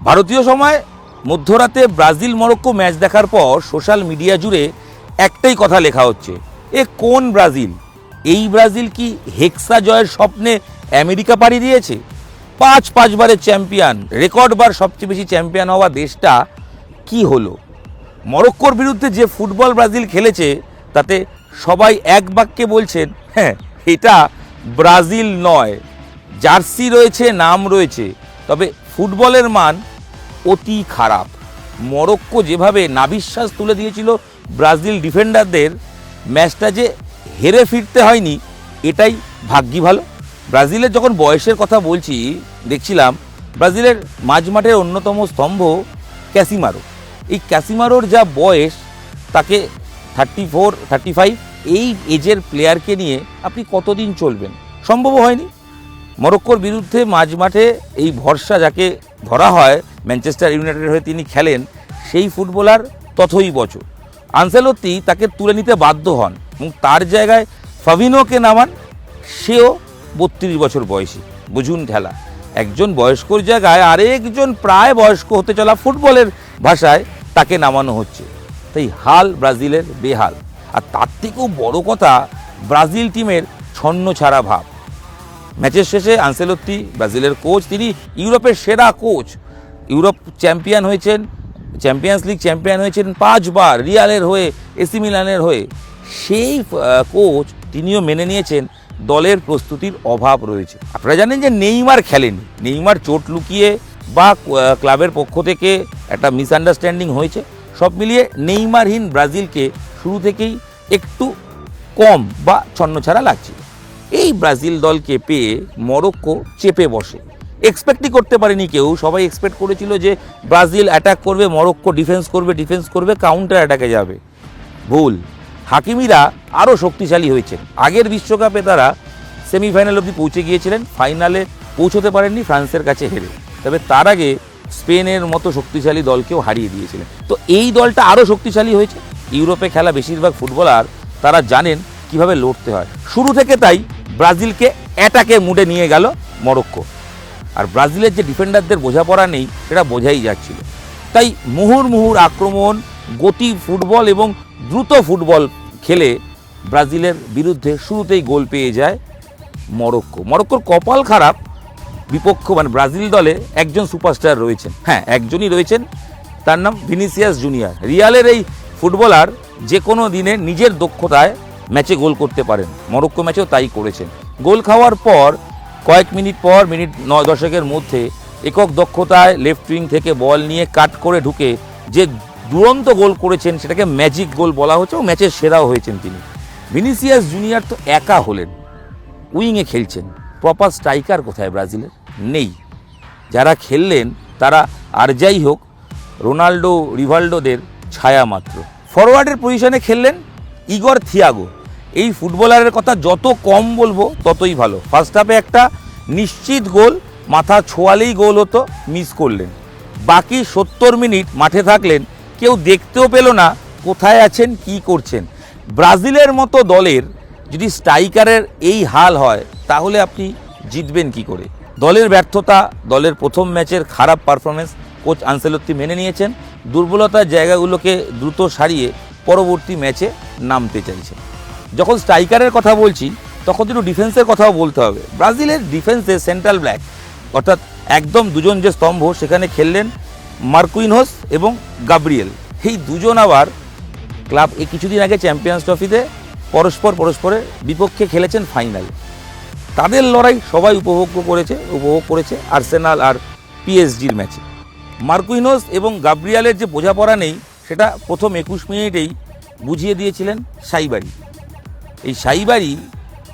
ভারতীয় সময় মধ্যরাতে ব্রাজিল মরক্কো ম্যাচ দেখার পর সোশ্যাল মিডিয়া জুড়ে একটাই কথা লেখা হচ্ছে, এ কোন ব্রাজিল? এই ব্রাজিল কি হেক্সা জয়ের স্বপ্নে আমেরিকা পাড়ি দিয়েছে? পাঁচবারের চ্যাম্পিয়ন, রেকর্ডবার সবচেয়ে বেশি চ্যাম্পিয়ন হওয়া দেশটা কি হলো? মরক্কোর বিরুদ্ধে যে ফুটবল ব্রাজিল খেলেছে তাতে সবাই এক বাক্যে বলছেন, হ্যাঁ এটা ব্রাজিল নয়। জার্সি রয়েছে, নাম রয়েছে, তবে ফুটবলের মান অতি খারাপ। মরক্কো যেভাবে নাভিশ্বাস তুলে দিয়েছিল ব্রাজিল ডিফেন্ডারদের, ম্যাচটা যে হেরে ফিরতে হয়নি এটাই ভাগ্যি ভালো। ব্রাজিলের যখন বয়সের কথা বলছি, দেখছিলাম ব্রাজিলের মাঝমাঠের অন্যতম স্তম্ভ ক্যাসিমারো। এই ক্যাসিমারোর যা বয়স, তাকে 34-35 এই এজের প্লেয়ারকে নিয়ে আপনি কতদিন চলবেন? সম্ভব হয়নি। মরক্কোর বিরুদ্ধে মাঝমাঠে এই ভরসা যাকে ধরা হয়, ম্যানচেস্টার ইউনাইটেডের হয়ে তিনি খেলেন, সেই ফুটবলার তথই বছর। আনসেলোত্তি তাকে তুলে নিতে বাধ্য হন এবং তার জায়গায় ফাবিনোকে নামান। সেও 32 বছর বয়সী। বুঝুন ঠেলা, একজন বয়স্কর জায়গায় আরেকজন প্রায় বয়স্ক হতে চলা ফুটবলের ভাষায় তাকে নামানো হচ্ছে। তাই হাল ব্রাজিলের বেহাল। আর তার থেকেও বড় কথা, ব্রাজিল টিমের ছন্ন ছাড়া ভাব। ম্যাচের শেষে আনসেলোত্তি, ব্রাজিলের কোচ, তিনি ইউরোপের সেরা কোচ, ইউরোপ চ্যাম্পিয়ন হয়েছেন, চ্যাম্পিয়ন্স লিগ চ্যাম্পিয়ন হয়েছেন 5 বার, রিয়ালের হয়ে, এসি মিলানের হয়ে। সেই কোচ তিনিও মেনে নিয়েছেন দলের প্রস্তুতির অভাব রয়েছে। আপনারা জানেন যে নেইমার খেলেনি, নেইমার চোট লুকিয়ে বা ক্লাবের পক্ষ থেকে একটা মিসআন্ডারস্ট্যান্ডিং হয়েছে। সব মিলিয়ে নেইমারহীন ব্রাজিলকে শুরু থেকেই একটু কম বা ছন্নছাড়া লাগছিল। এই ব্রাজিল দলকে পেয়ে মরক্কো চেপে বসে। এক্সপেক্টই করতে পারেনি কেউ। সবাই এক্সপেক্ট করেছিল যে ব্রাজিল অ্যাটাক করবে, মরক্কো ডিফেন্স করবে, কাউন্টার অ্যাটাকে যাবে। ভুল। হাকিমিরা আরও শক্তিশালী হয়েছেন। আগের বিশ্বকাপে তারা সেমিফাইনাল অবধি পৌঁছে গিয়েছিলেন, ফাইনালে পৌঁছতে পারেননি ফ্রান্সের কাছে হেরে। তবে তার আগে স্পেনের মতো শক্তিশালী দলকেও হারিয়ে দিয়েছিলেন। তো এই দলটা আরও শক্তিশালী হয়েছে। ইউরোপে খেলা বেশিরভাগ ফুটবলার তারা জানেন কিভাবে লড়তে হয়। শুরু থেকে তাই ব্রাজিলকে অ্যাটাকে মুডে নিয়ে গেল মরক্কো। আর ব্রাজিলের যে ডিফেন্ডারদের বোঝাপড়া নেই সেটা বোঝাই যাচ্ছিল। তাই মুহুর্মুহুর আক্রমণ, গতি ফুটবল এবং দ্রুত ফুটবল খেলে ব্রাজিলের বিরুদ্ধে শুরুতেই গোল পেয়ে যায় মরক্কো। মরক্কোর কপাল খারাপ, বিপক্ষ মানে ব্রাজিল দলে একজন সুপারস্টার রয়েছেন। হ্যাঁ, একজনই রয়েছেন, তার নাম ভিনিসিয়াস জুনিয়র। রিয়ালের এই ফুটবলার যে কোনো দিনে নিজের দক্ষতায় ম্যাচে গোল করতে পারেন। মরক্কো ম্যাচেও তাই করেছেন। গোল খাওয়ার পর কয়েক মিনিট পর, মিনিট 9-10 মধ্যে একক দক্ষতায় লেফট উইং থেকে বল নিয়ে কাট করে ঢুকে যে দুরন্ত গোল করেছেন, সেটাকে ম্যাজিক গোল বলা হচ্ছে ও ম্যাচের সেরাও হয়েছেন তিনি। ভিনিসিয়াস জুনিয়র তো একা হলেন, উইংয়ে খেলছেন। প্রপার স্ট্রাইকার কোথায় ব্রাজিলের? নেই। যারা খেললেন তারা আর যাই হোক রোনাল্ডো, রিভাল্ডোদের ছায়া মাত্র। ফরওয়ার্ডের পজিশনে খেললেন ইগর থিয়াগো। এই ফুটবলারের কথা যত কম বলবো ততই ভালো। ফার্স্ট হাফে একটা নিশ্চিত গোল, মাথা ছোঁয়ালেই গোল হতো, মিস করলেন। বাকি 70 মিনিট মাঠে থাকলেন, কেউ দেখতেও পেল না কোথায় আছেন, কি করছেন। ব্রাজিলের মতো দলের যদি স্ট্রাইকারের এই হাল হয় তাহলে আপনি জিতবেন কি করে? দলের ব্যর্থতা, দলের প্রথম ম্যাচের খারাপ পারফরমেন্স কোচ আনসেলোত্তি মেনে নিয়েছেন। দুর্বলতার জায়গাগুলোকে দ্রুত সারিয়ে পরবর্তী ম্যাচে নামতে চাইছেন। যখন স্ট্রাইকারের কথা বলছি তখন একটু ডিফেন্সের কথাও বলতে হবে। ব্রাজিলের ডিফেন্সে সেন্ট্রাল ব্ল্যাক, অর্থাৎ একদম দুজন যে স্তম্ভ, সেখানে খেললেন মার্কুইনহোস এবং গাব্রিয়েল। এই দুজন আবার ক্লাব কিছুদিন আগে চ্যাম্পিয়ন্স ট্রফিতে পরস্পরের বিপক্ষে খেলেছেন ফাইনালে। তাদের লড়াই সবাই উপভোগ করেছে আর্সেনাল আর পিএসজির ম্যাচে। মার্কুইনহোস এবং গাব্রিয়েলের যে বোঝাপড়া নেই সেটা প্রথম 21 মিনিটেই বুঝিয়ে দিয়েছিলেন সাইবারি। এই সাইবারি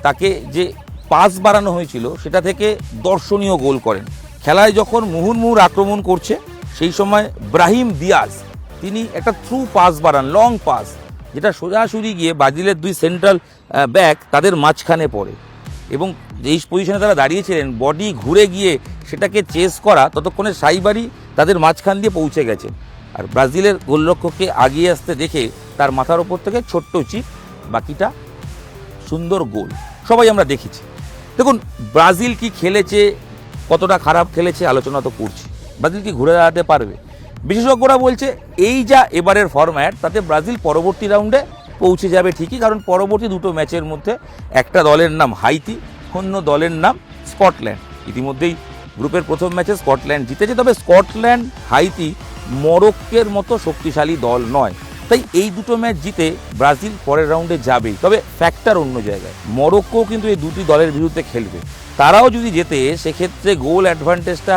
তাকে যে পাস বাড়ানো হয়েছিল সেটা থেকে দর্শনীয় গোল করেন। খেলায় যখন মুহুর্মুহুর আক্রমণ করছে সেই সময় ব্রাহিম দিয়াজ তিনি একটা থ্রু পাস বাড়ান, লং পাস, যেটা সোজাসুরি গিয়ে ব্রাজিলের 2 সেন্ট্রাল ব্যাক তাদের মাঝখানে পড়ে এবং এই পজিশনে তারা দাঁড়িয়েছিলেন, বডি ঘুরে গিয়ে সেটাকে চেস করা, ততক্ষণে সাইবারি তাদের মাঝখান দিয়ে পৌঁছে গেছে। আর ব্রাজিলের গোলরক্ষককে আগিয়ে আসতে দেখে তার মাথার ওপর থেকে ছোট্ট চিপ, বাকিটা সুন্দর গোল। সবাই আমরা দেখেছি। দেখুন ব্রাজিল কি খেলেছে, কতটা খারাপ খেলেছে আলোচনা তো করছি, ব্রাজিল কি ঘুরে দাঁড়াতে পারবে? বিশেষজ্ঞরা বলছে এই যা এবারের ফরম্যাট, তাতে ব্রাজিল পরবর্তী রাউন্ডে পৌঁছে যাবে ঠিকই, কারণ পরবর্তী দুটো ম্যাচের মধ্যে একটা দলের নাম হাইতি, অন্য দলের নাম স্কটল্যান্ড। ইতিমধ্যেই গ্রুপের প্রথম ম্যাচে স্কটল্যান্ড জিতেছে, তবে স্কটল্যান্ড হাইতি মরক্কোর মতো শক্তিশালী দল নয়। তাই এই দুটো ম্যাচ জিতে ব্রাজিল পরের রাউন্ডে যাবেই। তবে ফ্যাক্টর অন্য জায়গায়, মরক্কো কিন্তু এই দুটি দলের বিরুদ্ধে খেলবে। তারাও যদি জেতে সেক্ষেত্রে গোল অ্যাডভান্টেজটা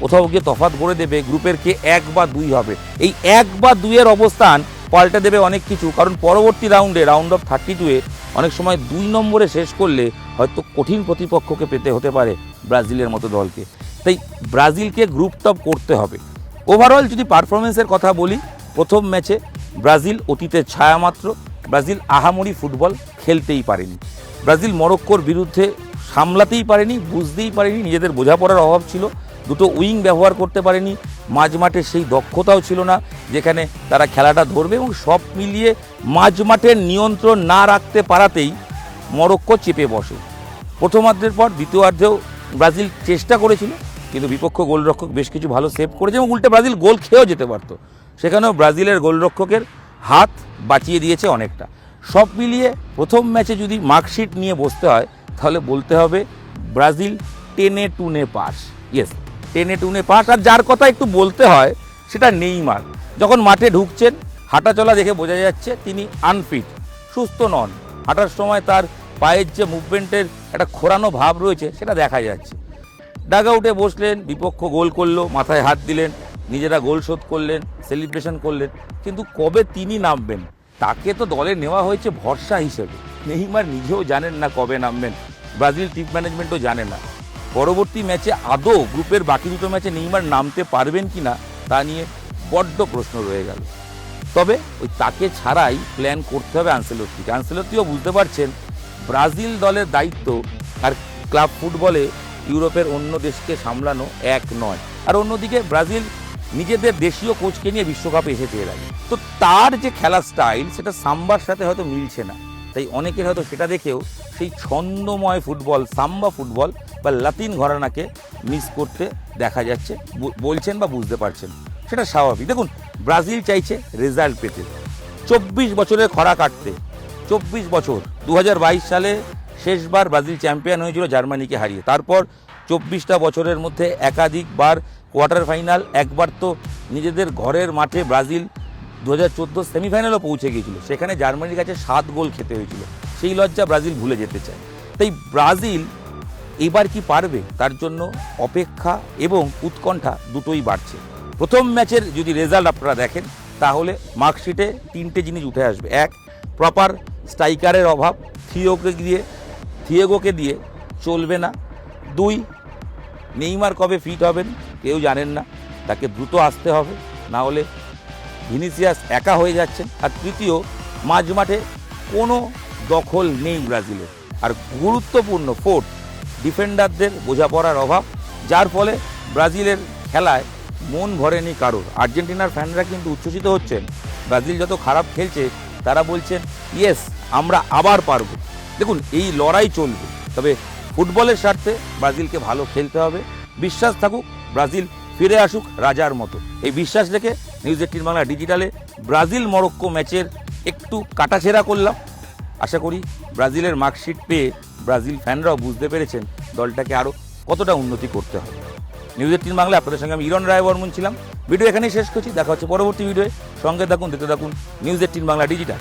কোথাও গিয়ে তফাৎ করে দেবে, গ্রুপের কে 1 বা 2 হবে। এই 1 বা 2-এর অবস্থান পাল্টে দেবে অনেক কিছু, কারণ পরবর্তী রাউন্ডে রাউন্ড অফ 32-এ অনেক সময় 2 নম্বরে শেষ করলে হয়তো কঠিন প্রতিপক্ষকে পেতে হতে পারে ব্রাজিলের মতো দলকে। তাই ব্রাজিলকে গ্রুপ টপ করতে হবে। ওভারঅল যদি পারফরমেন্সের কথা বলি, প্রথম ম্যাচে ব্রাজিল অতীতের ছায়া মাত্র। ব্রাজিল আহামরি ফুটবল খেলতেই পারেনি। ব্রাজিল মরক্কোর বিরুদ্ধে সামলাতেই পারেনি, বুঝতেই পারেনি, নিজেদের বোঝাপড়ার অভাব ছিল, দুটো উইং ব্যবহার করতে পারেনি, মাঝমাঠে সেই দক্ষতাও ছিল না যেখানে তারা খেলাটা ধরবে, এবং সব মিলিয়ে মাঝমাঠের নিয়ন্ত্রণ না রাখতে পারাতেই মরক্কো চেপে বসে। প্রথমার্ধের পর দ্বিতীয়ার্ধেও ব্রাজিল চেষ্টা করেছিল, কিন্তু বিপক্ষ গোলরক্ষক বেশ কিছু ভালো সেভ করেছে এবং উল্টে ব্রাজিল গোল খেয়েও যেতে পারতো। সেখানেও ব্রাজিলের গোলরক্ষকের হাত বাঁচিয়ে দিয়েছে অনেকটা। সব মিলিয়ে প্রথম ম্যাচে যদি মার্কশিট নিয়ে বসতে হয় তাহলে বলতে হবে ব্রাজিল 10-2 পাস। Yes, 10-2 pass. আর যার কথা একটু বলতে হয় সেটা নেইমার। যখন মাঠে ঢুকছেন হাঁটাচলা দেখে বোঝা যাচ্ছে তিনি আনফিট, সুস্থ নন। হাঁটার সময় তার পায়ের যে মুভমেন্টের একটা খোরানো ভাব রয়েছে সেটা দেখা যাচ্ছে। ডাগ আউটে বসলেন, বিপক্ষ গোল করলো, মাথায় হাত দিলেন, নিজেরা গোল শোধ করলেন, সেলিব্রেশন করলেন, কিন্তু কবে তিনি নামবেন? তাকে তো দলে নেওয়া হয়েছে ভরসা হিসেবে। নেইমার নিজেও জানেন না কবে নামবেন, ব্রাজিল টিম ম্যানেজমেন্টও জানে না। পরবর্তী ম্যাচে আদৌ গ্রুপের বাকি দুটো ম্যাচে নেইমার নামতে পারবেন কি না তা নিয়ে বড্ড প্রশ্ন রয়ে গেল। তবে ওই তাকে ছাড়াই প্ল্যান করতে হবে আনসেলত্তিকে। আনসেলত্তিও বুঝতে পারছেন ব্রাজিল দলের দায়িত্ব আর ক্লাব ফুটবলে ইউরোপের অন্য দেশকে সামলানো এক নয়। আর অন্যদিকে ব্রাজিল নিজেদের দেশীয় কোচকে নিয়ে বিশ্বকাপে এসেছে এর আগে, তো তার যে খেলার স্টাইল সেটা সাম্বার সাথে হয়তো মিলছে না। তাই অনেকের হয়তো সেটা দেখেও সেই ছন্দময় ফুটবল, সাম্বা ফুটবল বা লাতিন ঘরানাকে মিস করতে দেখা যাচ্ছে, বলছেন বা বুঝতে পারছেন। সেটা স্বাভাবিক। দেখুন, ব্রাজিল চাইছে রেজাল্ট পেতে, 24 বছরের খরা কাটতে। 24 বছর, 2022 সালে শেষবার ব্রাজিল চ্যাম্পিয়ন হয়েছিল জার্মানিকে হারিয়ে। তারপর 24টা বছরের মধ্যে একাধিকবার কোয়ার্টার ফাইনাল, একবার তো নিজেদের ঘরের মাঠে ব্রাজিল 2014 সেমিফাইনালও পৌঁছে গিয়েছিল, সেখানে জার্মানির কাছে 7 গোল খেতে হয়েছিল। সেই লজ্জা ব্রাজিল ভুলে যেতে চায়। তাই ব্রাজিল এবার কি পারবে, তার জন্য অপেক্ষা এবং উৎকণ্ঠা দুটোই বাড়ছে। প্রথম ম্যাচের যদি রেজাল্ট আপনারা দেখেন তাহলে মার্কশিটে 3টে জিনিস উঠে আসবে। 1, প্রপার স্ট্রাইকারের অভাব, থিয়েগোকে দিয়ে চলবে না। 2, নেইমার কবে ফিট হবেন কেউ জানেন না, তাকে দ্রুত আসতে হবে, না হলে ভিনিসিয়াস একা হয়ে যাচ্ছেন। আর 3, মাঝমাঠে কোনো দখল নেই ব্রাজিলের। আর গুরুত্বপূর্ণ 4, ডিফেন্ডারদের বোঝাপড়ার অভাব, যার ফলে ব্রাজিলের খেলায় মন ভরেনি কারোর। আর্জেন্টিনার ফ্যানরা কিন্তু উচ্ছ্বসিত হচ্ছেন, ব্রাজিল যত খারাপ খেলছে তারা বলছেন ইয়েস আমরা আবার পারবো। দেখুন, এই লড়াই চলবে, তবে ফুটবলের স্বার্থে ব্রাজিলকে ভালো খেলতে হবে। বিশ্বাস থাকুক, ব্রাজিল ফিরে আসুক রাজার মতো। এই বিশ্বাস রেখে নিউজ 18 বাংলা ডিজিটালে ব্রাজিল মরক্কো ম্যাচের একটু কাটাছেড়া করলাম। আশা করি ব্রাজিলের মার্কশিট পেয়ে ব্রাজিল ফ্যানরাও বুঝতে পেরেছেন দলটাকে আরও কতটা উন্নতি করতে হবে। নিউজ 18 বাংলা আপনাদের সঙ্গে আমি ইরণ রায় বর্মন ছিলাম। ভিডিও এখানেই শেষ করছি, দেখা হচ্ছে পরবর্তী ভিডিওয়ে। সঙ্গে থাকুন, দেখতে থাকুন নিউজ 18 বাংলা ডিজিটাল।